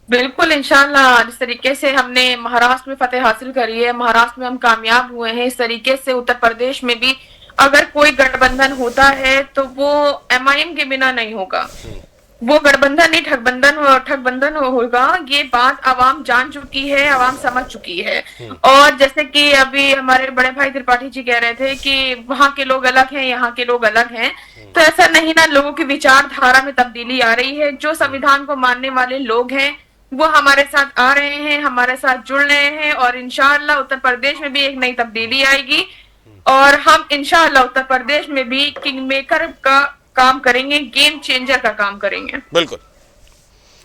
बिल्कुल इंशाल्लाह। जिस तरीके से हमने महाराष्ट्र में फतेह हासिल करी है, महाराष्ट्र में हम कामयाब हुए हैं, इस तरीके से उत्तर प्रदेश में भी अगर कोई गठबंधन होता है तो वो एमआईएम के बिना नहीं होगा। वो गठबंधन नहीं, ठगबंधन होगा। ये बात आवाम जान चुकी है, आवाम समझ चुकी है। और जैसे कि अभी हमारे बड़े भाई त्रिपाठी जी कह रहे थे कि वहां के लोग अलग हैं, यहाँ के लोग अलग हैं, तो ऐसा नहीं ना। लोगों की विचारधारा में तब्दीली आ रही है। जो संविधान को मानने वाले लोग हैं वो हमारे साथ आ रहे हैं, हमारे साथ जुड़ रहे हैं, और इंशाअल्लाह उत्तर प्रदेश में भी एक नई तब्दीली आएगी। और हम इंशाअल्लाह उत्तर प्रदेश में भी किंग मेकर का काम करेंगे, गेम चेंजर का काम करेंगे। बिल्कुल,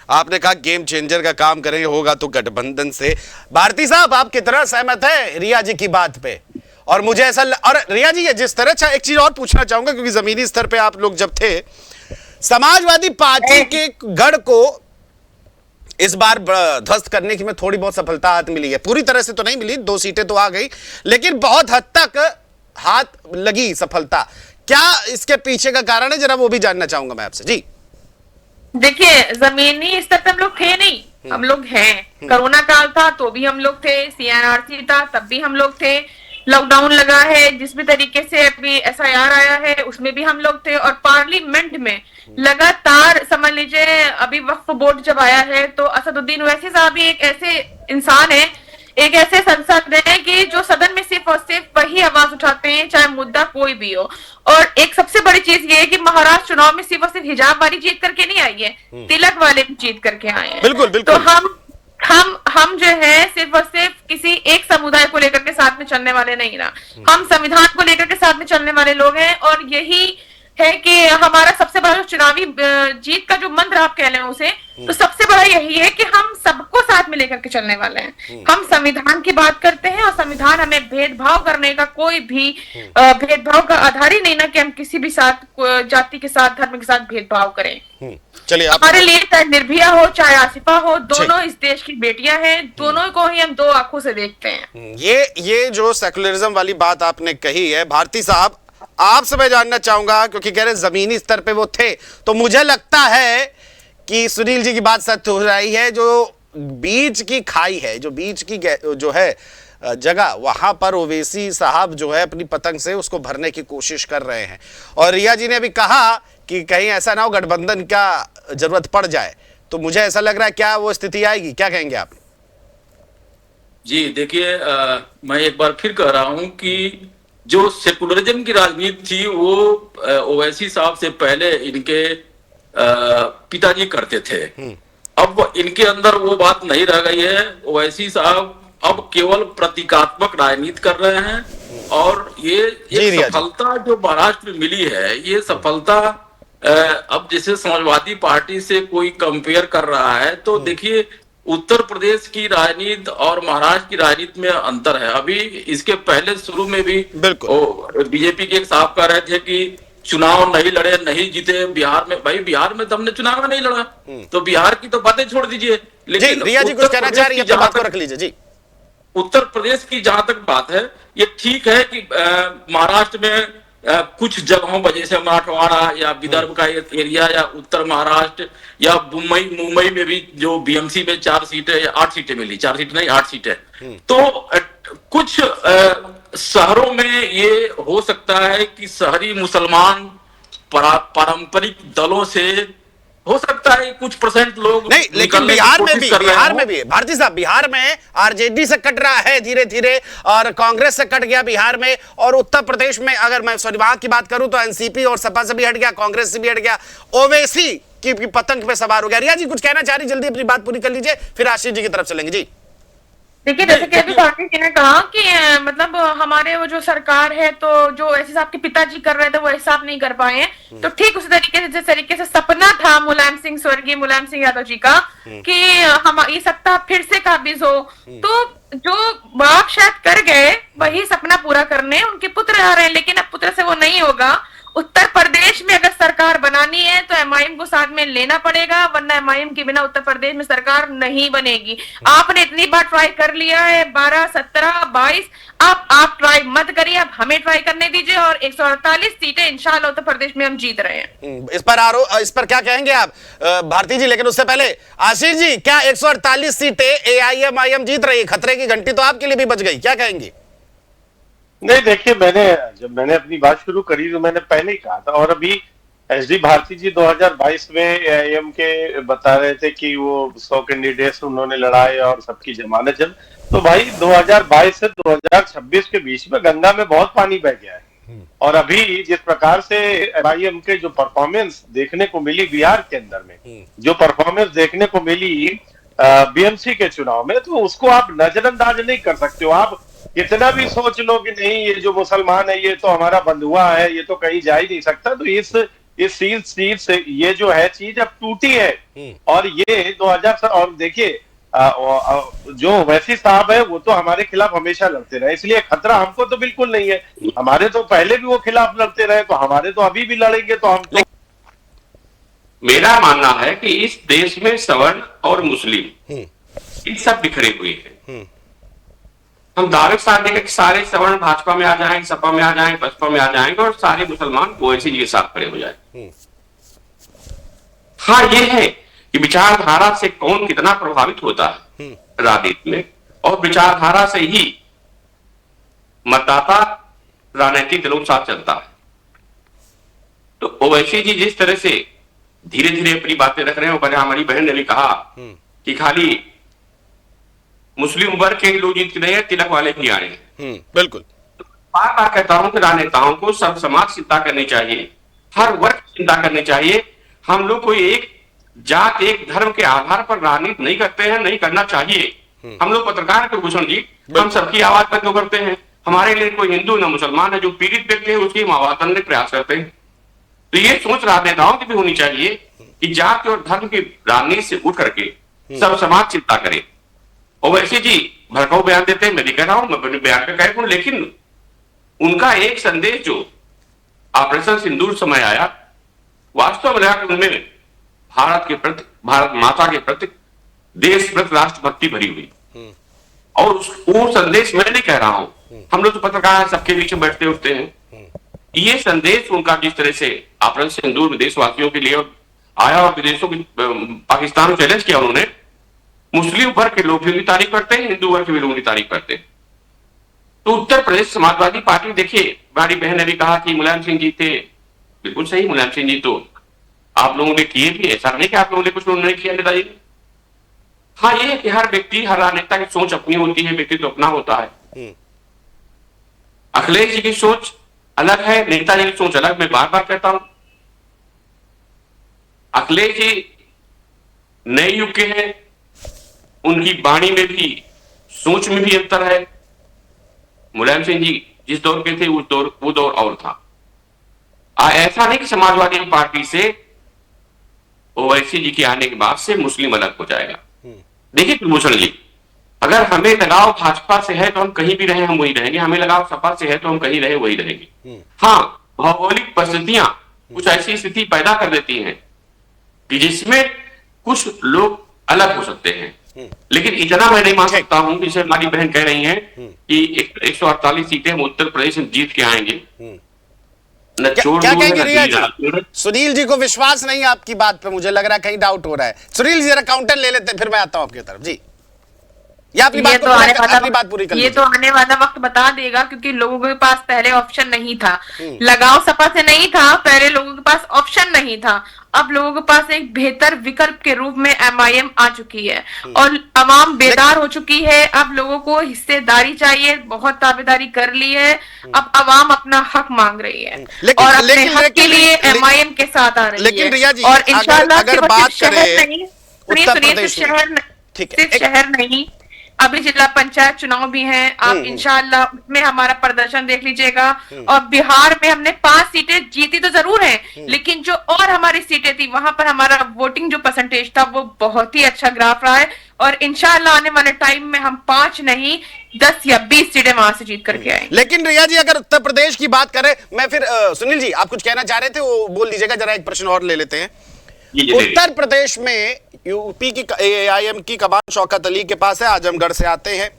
आपने कहा गेम चेंजर का काम करेंगे, होगा तो गठबंधन से। भारती साहब, आप कितना सहमत है रिया जी की बात पे? और मुझे ऐसा और रिया जी, ये जिस तरह, एक चीज और पूछना चाहूंगा, क्योंकि जमीनी स्तर पे आप लोग जब थे, समाजवादी पार्टी के गढ़ को इस बार ध्वस्त करने की में थोड़ी बहुत सफलता हाथ मिली है। पूरी तरह से तो नहीं मिली, 2 सीटें तो आ गई, लेकिन बहुत हद तक हाथ लगी सफलता। क्या इसके पीछे का कारण है, जरा वो भी जानना चाहूंगा मैं आपसे जी। देखिए, जमीनी स्तर पे हम लोग थे नहीं, हम लोग हैं। कोरोना काल था तो भी हम लोग थे, सीएनआरसी था तब भी हम लोग थे, लॉकडाउन लगा है, जिस भी तरीके से अभी एसआईआर आया है उसमें भी हम लोग थे, और पार्लियामेंट में लगातार समझ लीजिए। अभी वक्फ बोर्ड जब आया है तो असदुद्दीन ओवैसी साहब भी एक ऐसे इंसान है, एक ऐसे संसद है कि जो सदन में सिर्फ और सिर्फ वही आवाज उठाते हैं, चाहे मुद्दा कोई भी हो। और एक सबसे बड़ी चीज ये है कि महाराष्ट्र चुनाव में सिर्फ और सिर्फ हिजाब वाली जीत करके नहीं आई है, तिलक वाले भी जीत करके आए हैं। बिल्कुल बिल्कुल। तो हम जो है सिर्फ और सिर्फ किसी एक समुदाय को लेकर के साथ में चलने वाले नहीं ना, हम संविधान को लेकर के साथ में चलने वाले लोग हैं। और यही है कि हमारा सबसे बड़ा जो चुनावी जीत का जो मंत्र आप कह रहे हैं उसे, तो सबसे बड़ा यही है कि हम सबको साथ में लेकर के चलने वाले हैं। हम संविधान की बात करते हैं, और संविधान हमें भेदभाव करने का कोई भी भेदभाव का आधार ही नहीं ना, कि हम किसी भी साथ जाति के साथ, धर्म के साथ भेदभाव करें। चलिए, हमारे लिए चाहे निर्भया हो चाहे आसिफा हो, दोनों इस देश की बेटियां हैं, दोनों को ही हम 2 आंखों से देखते हैं। ये जो सेकुलरिज्म वाली बात आपने कही है, भारती साहब आपसे मैं जानना चाहूंगा, क्योंकि कह रहे जमीनी स्तर पे वो थे, तो मुझे लगता है कि सुनील जी की बात सच हो रही है। जो बीच की खाई है, जो बीच की जो है जगह, वहां पर ओवैसी साहब जो है अपनी पतंग से उसको भरने की कोशिश कर रहे हैं। और रिया जी ने भी कहा कि कहीं ऐसा ना हो गठबंधन का जरूरत पड़ जाए, तो मुझे ऐसा लग रहा है क्या वो स्थिति आएगी? क्या कहेंगे आप? जी देखिए, मैं एक बार फिर कह रहा हूं कि जो सेकुलरिज्म की राजनीति थी वो ओवैसी साहब से पहले इनके पिताजी करते थे। अब इनके अंदर वो बात नहीं रह गई है। ओवैसी साहब अब केवल प्रतीकात्मक राजनीति कर रहे हैं, और ये एक सफलता जो महाराष्ट्र में मिली है, ये सफलता अब जैसे समाजवादी पार्टी से कोई कंपेयर कर रहा है, तो देखिए उत्तर प्रदेश की राजनीति और महाराष्ट्र की राजनीति में अंतर है। अभी इसके पहले शुरू में भी बीजेपी के एक साहब कह रहे थे कि चुनाव नहीं लड़े, नहीं जीते बिहार में। भाई बिहार में तो हमने चुनाव नहीं लड़ा, तो बिहार की तो बातें छोड़ दीजिए। लेकिन रिया जी कुछ कहना चाह रही है, बात को रख लीजिए जी। उत्तर प्रदेश की जहां तक बात है, ये ठीक है कि महाराष्ट्र में कुछ जगहों पर जैसे मराठवाड़ा या विदर्भ का एरिया या उत्तर महाराष्ट्र या मुंबई में भी जो बीएमसी में 4 सीटें या 8 सीटें मिली, 4 सीटें नहीं 8 सीटें, तो कुछ शहरों में ये हो सकता है कि शहरी मुसलमान पारंपरिक दलों से हो सकता है कुछ % लोग नहीं, लेकिन बिहार में भी भारती साहब, बिहार में आरजेडी से कट रहा है धीरे धीरे, और कांग्रेस से कट गया बिहार में। और उत्तर प्रदेश में अगर मैं वहां की बात करूं तो एनसीपी और सपा से भी हट गया, कांग्रेस से भी हट गया, ओवैसी की पतंग पे सवार हो गया। रिया जी कुछ कहना चाह रही, जल्दी अपनी बात पूरी कर लीजिए, फिर आशीष जी की तरफ चलेंगे जी। देखिए, जैसे कि अभी भारती जी ने कहा कि मतलब हमारे वो जो सरकार है, तो जो ऐसे साहब के पिताजी कर रहे थे वो ऐसा नहीं कर पाए हैं, तो ठीक उसी तरीके से जिस तरीके से सपना था स्वर्गीय मुलायम सिंह यादव जी का कि हम ये सत्ता फिर से काबिज हो, तो जो बाप शायद कर गए वही सपना पूरा करने उनके पुत्र आ रहे हैं, लेकिन अब पुत्र से वो नहीं होगा। उत्तर प्रदेश में अगर सरकार बनानी है तो एमआईएम को साथ में लेना पड़ेगा, वरना एमआईएम के बिना उत्तर प्रदेश में सरकार नहीं बनेगी। आपने इतनी बार ट्राई कर लिया है, 12, 17, 22, अब आप ट्राई मत करिए, अब हमें ट्राई करने दीजिए और 148 सीटें इंशाल्लाह उत्तर प्रदेश में हम जीत रहे हैं। इस पर क्या कहेंगे आप भारती जी? लेकिन उससे पहले आशीष जी, क्या 148 सीटें एआईएमआईएम जीत रही है? खतरे की घंटी तो आपके लिए भी बज गई, क्या कहेंगे? नहीं, देखिए, जब मैंने अपनी बात शुरू करी तो मैंने पहले ही कहा था, और अभी एसडी भारती जी 2022 में एआईएम के बता रहे थे कि वो 100 कैंडिडेट्स उन्होंने लड़ाए और सबकी जमानत जब, तो भाई 2022 से 2026 के बीच में गंगा में बहुत पानी बह गया है। और अभी जिस प्रकार से एआईएम के जो परफॉर्मेंस देखने को मिली बिहार के अंदर में, जो परफॉर्मेंस देखने को मिली बीएमसी के चुनाव में, तो उसको आप नजरअंदाज नहीं कर सकते हो। आप कितना भी सोच लो कि नहीं, ये जो मुसलमान है ये तो हमारा बंधुआ है, ये तो कहीं जा ही नहीं सकता, तो इस चीज से ये जो है चीज अब टूटी है। और ये 2000 और देखिए, जो ओवैसी साहब है वो तो हमारे खिलाफ हमेशा लड़ते रहे, इसलिए खतरा हमको तो बिल्कुल नहीं है। हमारे तो पहले भी वो खिलाफ लड़ते रहे, तो हमारे तो अभी भी लड़ेंगे। तो हम तो मेरा मानना है कि इस देश में सवर्ण और मुस्लिम इन सब बिखरे हुए हैं। हम दावे के साथ देखें कि सारे सवर्ण भाजपा में आ जाएंगे, सपा में आ जाएंगे, बसपा में आ जाएंगे और सारे मुसलमान ओवैसी जी के साथ खड़े हो जाएंगे। हाँ, ये है कि विचारधारा से कौन कितना प्रभावित होता है राजनीति में, और विचारधारा से ही मतदाता राजनीतिक दलों के साथ चलता है। तो ओवैसी जी जिस तरह से धीरे धीरे अपनी बातें रख रहे हैं, ऊपर हमारी बहन ने भी कहा कि खाली मुस्लिम वर्ग के लोग जीत रहे हैं, तिलक वाले भी आ रहे हैं। बिल्कुल। तो बार बार कहता हूं कि राजनेताओं को सब समाज चिंता करनी चाहिए, हर वर्ग की चिंता करनी चाहिए। हम लोग कोई एक जात, एक धर्म के आधार पर राजनीति नहीं करते हैं, नहीं करना चाहिए। हम लोग पत्रकार के भूषण जी, हम सबकी आवाज पर क्यों करते हैं? हमारे लिए कोई हिंदू न मुसलमान है, जो पीड़ित व्यक्ति है उसकी आवाज करने का प्रयास करते हैं। तो ये सोच राजनेताओं की भी होनी चाहिए कि जाति और धर्म की राजनीति से उठ करके सब समाज चिंता करे। ओवैसी जी भड़काऊ बयान देते हैं, मैं भी कह रहा हूं, मैं अपने बयान पे कह, लेकिन उनका एक संदेश जो ऑपरेशन सिंदूर समय आया, वास्तव में उनमें भारत के प्रति, भारत माता के प्रति, देश प्रति राष्ट्रभक्ति भरी हुई। और वो संदेश मैं नहीं कह रहा हूं, हम लोग तो पत्रकार सबके बीच में बैठते उठते हैं। ये संदेश उनका जिस तरह से ऑपरेशन सिंदूर में देशवासियों के लिए आया और विदेशों की, पाकिस्तान को चैलेंज किया उन्होंने, मुस्लिम वर्ग के लोग भी उनकी तारीफ करते हैं, हिंदू वर्ग के भी लोग उनकी तारीफ करते हैं। तो उत्तर प्रदेश समाजवादी पार्टी, देखिए हमारी बहन ने भी कहा कि मुलायम सिंह जी थे, बिल्कुल सही, मुलायम सिंह जी तो आप लोगों ने किए भी, ऐसा नहीं कि आप लोगों ने कुछ नहीं किया नेताजी ने। हाँ, ये है कि हर व्यक्ति, हर राजनेता की सोच अपनी होती है, व्यक्ति तो अपना होता है। अखिलेश जी की सोच अलग है, नेताजी की सोच अलग। मैं बार बार कहता हूं, अखिलेश जी नए युग के हैं, उनकी वाणी में भी, सोच में भी अंतर है। मुलायम सिंह जी जिस दौर के थे वो दौर और था। ऐसा नहीं कि समाजवादी पार्टी से ओवैसी जी के आने के बाद से मुस्लिम अलग हो जाएगा। देखिए कुलभूषण जी, अगर हमें लगाव भाजपा से है तो हम कहीं भी रहे हम वही रहेंगे, हमें लगाव सपा से है तो हम कहीं रहे वही रहेंगे। हाँ, भौगोलिक परिस्थितियां कुछ ऐसी स्थिति पैदा कर देती हैं कि जिसमें कुछ लोग अलग हो सकते हैं, लेकिन इतना मैं नहीं मान सकता हूं कि जैसे हमारी बहन कह रही हैं कि 148 सीटें हम उत्तर प्रदेश में जीत के आएंगे। क्या कहेंगे रिया जी? सुनील जी को विश्वास नहीं आपकी बात पे, मुझे लग रहा है कहीं डाउट हो रहा है। सुनील जी जरा काउंटर ले लेते हैं, फिर मैं आता हूं आपकी तरफ। जी, ये अपनी बात पूरी कर, ये तो आने वाला वक्त बता देगा, क्योंकि लोगों के पास पहले ऑप्शन नहीं था। लगाव सपा से नहीं था, पहले लोगों के पास ऑप्शन नहीं था। अब लोगों के पास एक बेहतर विकल्प के रूप में एमआईएम आ चुकी है और अवाम बेदार हो चुकी है। अब लोगों को हिस्सेदारी चाहिए, बहुत ताबेदारी कर ली है, अब अवाम अपना हक मांग रही है और अपने हक के लिए एमआईएम के साथ आ रही है। रिया जी, और इंशाल्लाह अगर बात करें सिर्फ शहर नहीं, अभी जिला पंचायत चुनाव भी हैं, आप इंशाल्लाह उसमें हमारा प्रदर्शन देख लीजिएगा। और बिहार में हमने 5 सीटें जीती तो जरूर हैं, लेकिन जो और हमारी सीटें थी वहां पर हमारा वोटिंग जो परसेंटेज था वो बहुत ही अच्छा ग्राफ रहा है और इंशाल्लाह आने वाले टाइम में हम 5 नहीं 10 या 20 सीटें वहां से जीत करके आएंगे। लेकिन रिया जी अगर उत्तर प्रदेश की बात करें, मैं फिर सुनील जी आप कुछ कहना चाह रहे थे वो बोल दीजिएगा, जरा एक प्रश्न और ले लेते हैं। उत्तर प्रदेश में यूपी की AIM की कमान शौकत अली के पास है, आजमगढ़ से आते हैं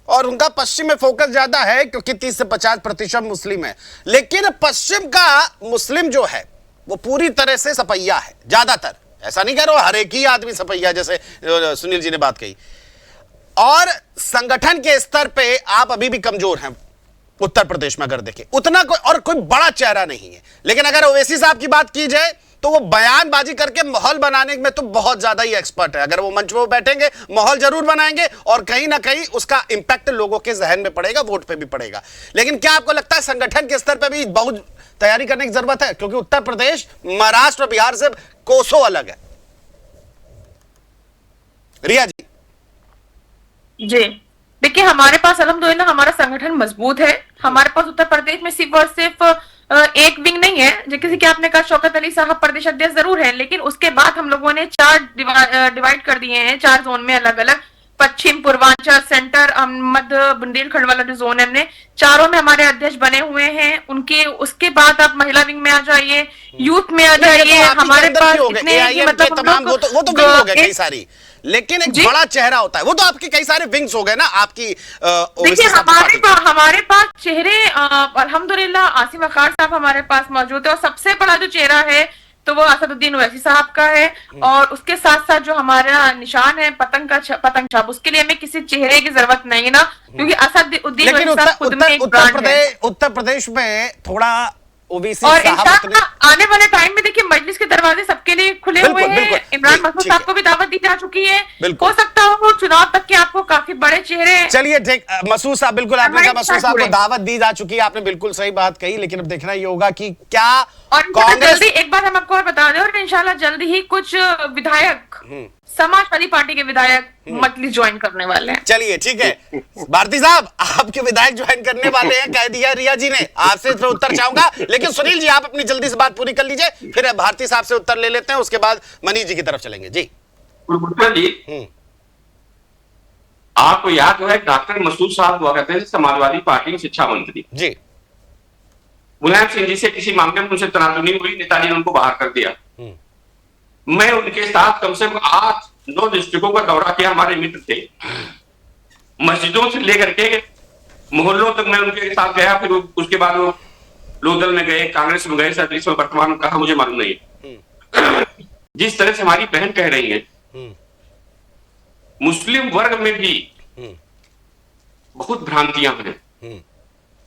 और उनका पश्चिम में फोकस ज्यादा है क्योंकि 30 से 50% मुस्लिम है। लेकिन पश्चिम का मुस्लिम जो है वो पूरी तरह से सपैया है, ज्यादातर, ऐसा नहीं कह रहा हर एक ही आदमी सपैया जैसे सुनील जी ने बात कही। और संगठन के स्तर पे आप अभी भी कमजोर हैं उत्तर प्रदेश में, अगर देखें उतना कोई बड़ा चेहरा नहीं है। लेकिन अगर ओवैसी साहब की बात की जाए तो वो बयानबाजी करके माहौल बनाने में तो बहुत ज्यादा ही एक्सपर्ट है। अगर वो मंच पर बैठेंगे माहौल जरूर बनाएंगे और कहीं ना कहीं उसका इंपैक्ट लोगों के जहन में पड़ेगा, वोट पे भी पड़ेगा। लेकिन क्या आपको लगता है संगठन के स्तर पे भी बहुत तैयारी करने की जरूरत है? क्योंकि उत्तर प्रदेश महाराष्ट्र और बिहार से कोसों अलग है। रिया जी। जी देखिए, हमारे पास अल्हम्दुलिल्लाह हमारा संगठन मजबूत है। हमारे पास उत्तर प्रदेश में सिर्फ और सिर्फ एक विंग नहीं है, जैसे कि आपने कहा शौकत अली साहब प्रदेश अध्यक्ष जरूर है, लेकिन उसके बाद हम लोगों ने 4 डिवाइड कर दिए हैं, 4 जोन में अलग अलग, पश्चिम, पूर्वांचल, सेंटर, मध्य, बुंदेलखंड वाला जो जोन है, हमने चारों में हमारे अध्यक्ष बने हुए हैं। उनके उसके बाद आप महिला विंग में आ जाइए, यूथ में आ जाइए, हमारे पास इतने मतलब तमाम वो तो विंग हो गए कई सारी, लेकिन एक बड़ा चेहरा होता है, वो तो आपके कई सारे विंग्स हो गए ना आपकी। देखिए हमारे पास चेहरे अल्हम्दुलिल्लाह आसिम वकार साहब हमारे पास मौजूद है और सबसे बड़ा जो चेहरा है तो वो असदुद्दीन ओवैसी साहब का है। और उसके साथ साथ जो हमारा निशान है पतंग छाप, उसके लिए हमें किसी चेहरे की जरूरत नहीं है ना, क्योंकि असदुद्दीन ओवैसी साहब खुद में एक ब्रांड है। उत्तर प्रदेश में थोड़ा ओवैसी और इंशाअल्लाह आने वाले टाइम में देखिए मजलिस के दरवाजे सबके लिए खुले हुए हैं। इमरान मसूद साहब को भी दावत दी जा चुकी है, हो सकता हो चुनाव तक के आपको काफी बड़े चेहरे। चलिए ठीक, मसूद साहब बिल्कुल आपने कहा, मसूद साहब को दावत दी जा चुकी है, आपने बिल्कुल सही बात कही। लेकिन अब देखना ये होगा कि क्या और जल्दी एक बात हम आपको और बता दें, और इंशाल्लाह जल्दी ही कुछ विधायक समाजवादी पार्टी के विधायक मजलिस ज्वाइन करने वाले हैं। चलिए ठीक है, भारती साहब आपके विधायक ज्वाइन करने वाले हैं, कह दिया रिया जी ने। आपसे इस पर उत्तर चाहूंगा, लेकिन सुनील जी आप अपनी जल्दी से बात पूरी कर लीजिए, फिर भारती साहब से उत्तर ले लेते हैं, उसके बाद मनीष जी की तरफ चलेंगे। जी जी, आपको याद है डॉक्टर मसूद साहब हुआ करते थे समाजवादी पार्टी के शिक्षा मंत्री जी। मुलायम सिंह जी से किसी मामले में उनसे तनाजुनी हुई, नेताजी ने उनको बाहर कर दिया। मैं उनके साथ कम से कम 8-9 डिस्ट्रिक्टों का दौरा किया, हमारे मित्र थे, मस्जिदों से लेकर के मोहल्लों तक मैं उनके साथ गया। फिर उसके बाद वो लोकदल में गए, कांग्रेस में गए, सदस्य में वर्तमान कहा मुझे मालूम नहीं। जिस तरह से हमारी बहन कह रही है, मुस्लिम वर्ग में भी बहुत भ्रांतियां हैं।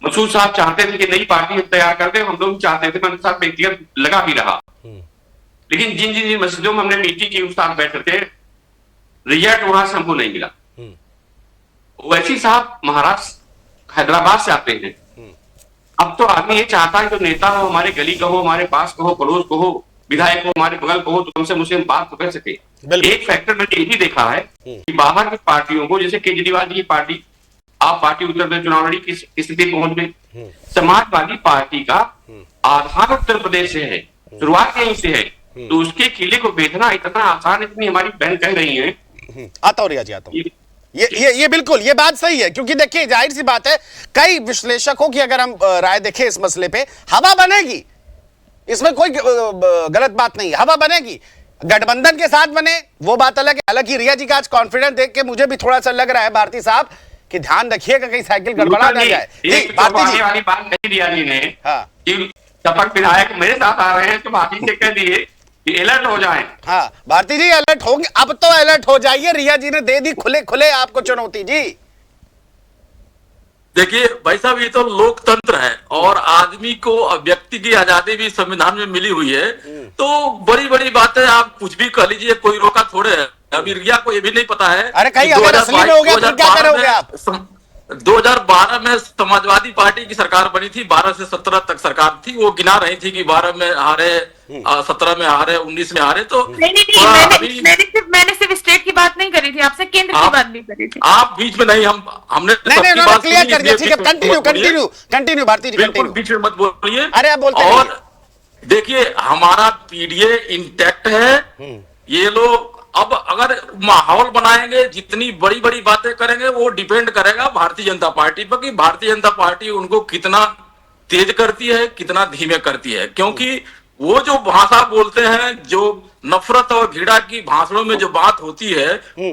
मसूद साहब चाहते थे कि नई पार्टी तैयार कर दे, हम लोग चाहते थे, मैं उनके साथ व्यक्तिगत लगा भी रहा। लेकिन जिन जिन मस्जिदों में हमने मीटिंग की उस साथ बैठ करके रिजल्ट वहां से हमको नहीं मिला। ओवैसी साहब महाराष्ट्र हैदराबाद से आते हैं। अब तो आदमी ये चाहता है, तो नेता हो, हमारे गली का हो, हमारे पास का हो, पड़ोस को हो, विधायक हो, हमारे बगल को हो, तो कम से मुझे बात तो कर सके। एक फैक्टर मैंने यही देखा है कि बाहर की पार्टियों को, जैसे केजरीवाल जी की पार्टी, आप पार्टी उत्तर प्रदेश चुनाव लड़ी, किस स्थिति पहुंच गई। समाजवादी पार्टी का आधार उत्तर प्रदेश से है, शुरुआत यहीं से है, तो उसके किले को बेचना इतना आसान, इतनी हमारी बहन कह रही है। आता हूं रिया जी, आता हूं। ये बिल्कुल ये बात सही है, क्योंकि देखिए जाहिर सी बात है, कई विश्लेषकों की अगर हम राय देखें इस मसले पे, हवा बनेगी, इसमें कोई गलत बात नहीं है, हवा बनेगी। गठबंधन के साथ बने वो बात अलग है। हालांकि रिया जी का आज कॉन्फिडेंस देख के मुझे भी थोड़ा सा लग रहा है भारती साहब कि ध्यान रखिएगा कहीं साइकिल गड़बड़ा ना जाए। वाली बात कही रिया जी ने, शपथ विधायक मेरे साथ आ रहे हैं, तो भारती से कह दिए कि अलर्ट हो जाएं। हाँ भारती जी अलर्ट होंगे, अब तो अलर्ट हो जाइए, रिया जी ने दे दी खुले खुले आपको चुनौती। जी देखिए भाई साहब, ये तो लोकतंत्र है और आदमी को व्यक्ति की आजादी भी संविधान में मिली हुई है, तो बड़ी बड़ी बातें आप कुछ भी कह लीजिए, कोई रोका थोड़े है। अभी रिया को ये भी नहीं पता है। अरे कहीं अगर असली में हो गया तो क्या करोगे आप? 2012 में समाजवादी पार्टी की सरकार बनी थी, 12 से 17 तक सरकार थी, वो गिना रही थी कि 12 में हारे, 17 में हारे, 19 में हारे। तो मैंने सिर्फ स्टेट की बात नहीं करी थी, आपसे केंद्र की बात भी करी थी। आप बीच में नहीं, हमने क्लियर कर दिया। ठीक है, कंटिन्यू भारती जी, बिल्कुल बीच में मत बोलिए। अरे आप बोलते और देखिए हमारा पीडीए इंटैक्ट है, ये लोग अब अगर माहौल बनाएंगे, जितनी बड़ी बड़ी बातें करेंगे, वो डिपेंड करेगा भारतीय जनता पार्टी पर कि भारतीय जनता पार्टी उनको कितना तेज करती है, कितना धीमे करती है। क्योंकि वो जो भाषा बोलते हैं, जो नफरत और घृणा की भाषणों में जो बात होती है,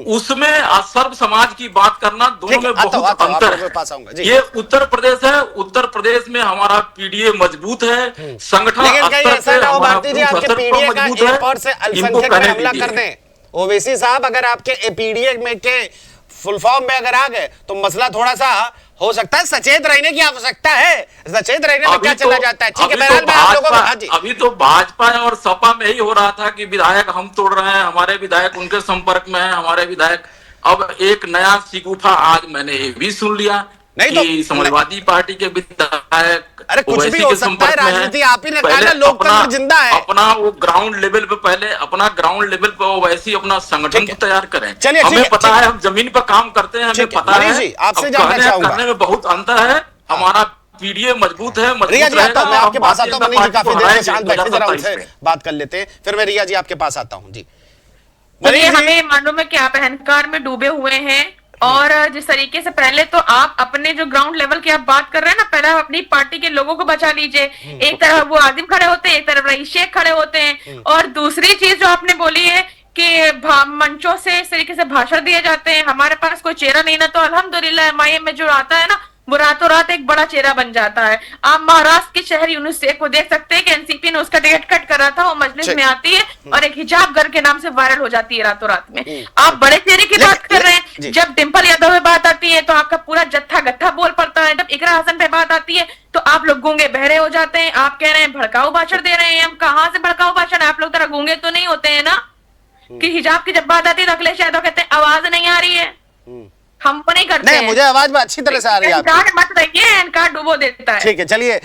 उसमें सर्व समाज की बात करना, दोनों में बहुत अंतर है। ये उत्तर प्रदेश है, उत्तर प्रदेश में हमारा पीडीए मजबूत है, संगठन स्तर से हमारा मजबूत है। इनको कहने दीजिए ओवैसी साहब, अगर आपके एपीडीए में के फुल फॉर्म में अगर आ गए तो मसला थोड़ा सा हो सकता है, सचेत रहने की आवश्यकता है। सचेत रहने में क्या चला जाता है? ठीक है, बहरहाल मैं आप लोगों को अभी तो भाजपा और सपा में ही हो रहा था कि विधायक हम तोड़ रहे हैं, हमारे विधायक उनके संपर्क में है, हमारे विधायक। अब एक नया शिगुफा आज मैंने ये भी सुन लिया कि समाजवादी पार्टी के विधायक अरे कुछ भी हो सकता है, राजनीति आप ही ने कहा, लोकतंत्र जिंदा है। अपना वो ग्राउंड लेवल पे पहले अपना ग्राउंड लेवल पे वैसे ही अपना संगठन को तैयार करें। चलिए, हमें पता है, हम जमीन पर काम करते हैं, हमें पता है। आपसे जानना चाहूंगा, करने में बहुत अंतर है। हमारा पीडीए मजबूत है, रिया जी आता हूं, मैं आपके पास आता हूं। मनीष जी काफी देर से शांत बैठे, जरा उनसे बात कर लेते हैं, फिर मैं रिया जी आपके पास आता हूं। जी हमें मालूम है कि आप अहंकार में डूबे हुए हैं, और जिस तरीके से पहले तो आप अपने जो ग्राउंड लेवल की आप बात कर रहे हैं ना, पहले आप अपनी पार्टी के लोगों को बचा लीजिए। एक तरफ वो आजिम खड़े होते हैं, एक तरफ रईस शेख खड़े होते हैं। और दूसरी चीज जो आपने बोली है कि मंचों से इस तरीके से भाषण दिए जाते हैं, हमारे पास कोई चेहरा नहीं ना, तो अल्हम्दुलिल्लाह एमआईएम में जो आता है ना, वो रातों रात एक बड़ा चेहरा बन जाता है। आप महाराष्ट्र के शहर यूनुस शेख को देख सकते हैं कि एनसीपी ने उसका टिकट कट कर रहा था, वो मजलिस में आती है और एक हिजाब घर के नाम से वायरल हो जाती है रातों रात में। आप बड़े चेहरे की बात कर रहे हैं, जब डिंपल यादव पे बात आती है तो आपका पूरा जत्था गत्था बोल पड़ता है, जब इकरा हसन पे बात आती है तो आप लोग गूंगे बहरे हो जाते हैं। आप कह रहे हैं भड़काऊ भाषण दे रहे हैं, हम कहाँ से भड़काऊ भाषण? आप लोग तरह गूंगे तो नहीं होते हैं ना, कि हिजाब की जब बात आती है तो अखिलेश यादव कहते हैं आवाज नहीं आ रही है, हम नहीं करते नहीं, मुझे आवाज में अच्छी तरह से आ रही है। मत रहिए, एनकार डुबो देता है। ठीक है, चलिए।